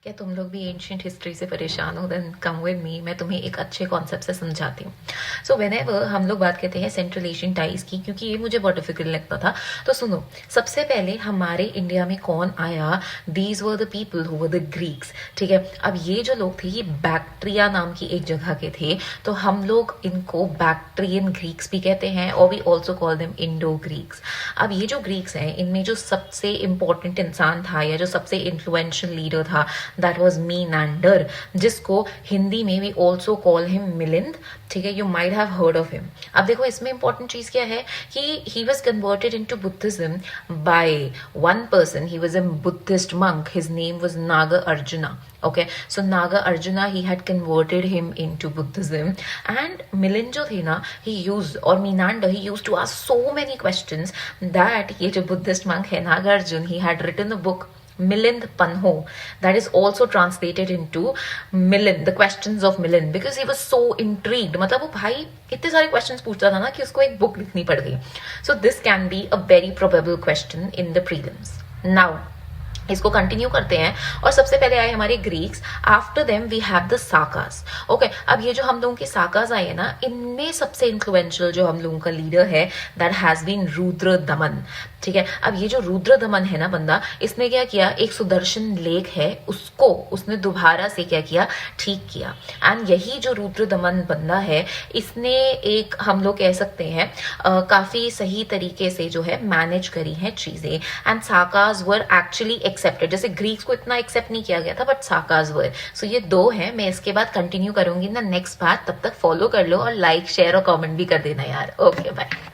क्या तुम लोग भी एंशियंट हिस्ट्री से परेशान हो? देन कम विद मी, मैं तुम्हें एक अच्छे कॉन्सेप्ट से समझाती हूँ। सो व्हेनेवर हम लोग बात करते हैं सेंट्रल एशियन टाइज की, क्योंकि ये मुझे बहुत डिफिकल्ट लगता था, तो सुनो, सबसे पहले हमारे इंडिया में कौन आया? These were the people who were the Greeks. ठीक है, अब ये जो लोग थे ये बैक्ट्रिया नाम की एक जगह के थे, तो हम लोग इनको बैक्ट्रियन ग्रीक्स भी कहते हैं, और we also call them Indo Greeks. अब ये जो ग्रीक्स हैं, इनमें जो सबसे इंपॉर्टेंट इंसान था या जो सबसे इन्फ्लुएंशियल लीडर था, दैट वॉज मीनांडर, जिसको हिंदी में we also call him Milind. ठीक है, you might have heard of him. अब देखो, इसमें इंपॉर्टेंट चीज क्या है कि he was converted into Buddhism by one person. He was a Buddhist monk, his name was Naga Arjuna. Okay, so Naga Arjuna, he had converted him into Buddhism, and Milind जो थे ना, he used, or Menander, he used to ask so many questions that ये जो Buddhist monk है Naga Arjun, he had written a book Milind Panho, that is also translated into Milind, the questions of Milind, because he was so intrigued. मतलब वो भाई इतने सारे questions पूछता था ना कि उसको एक बुक लिखनी पड़ गई. So this can be a very probable question in the prelims. Now इसको कंटिन्यू करते हैं, और सबसे पहले आए हमारे Greeks. After them we have the Sakas. Okay, अब ये जो हम लोगों के साकास आए ना, इनमें सबसे इन्फ्लुएंशियल जो हम लोगों का लीडर है, दैट हैज बीन रुद्र दमन. ठीक है, अब ये जो रुद्र दमन है ना बंदा, इसने क्या किया, एक सुदर्शन लेक है उसको उसने दोबारा से क्या किया, ठीक किया. एंड यही जो रुद्र दमन बंदा है, इसने एक, हम लोग कह सकते हैं, काफी सही तरीके से जो है मैनेज करी है चीजें. And Sakas were actually accepted. जैसे ग्रीक्स को इतना एक्सेप्ट नहीं किया गया था, बट साकास वर. सो ये दो हैं. मैं इसके बाद कंटिन्यू करूंगी ना नेक्स्ट पार्ट. तब तक फॉलो कर लो और लाइक शेयर और कमेंट भी कर देना यार. Okay, bye.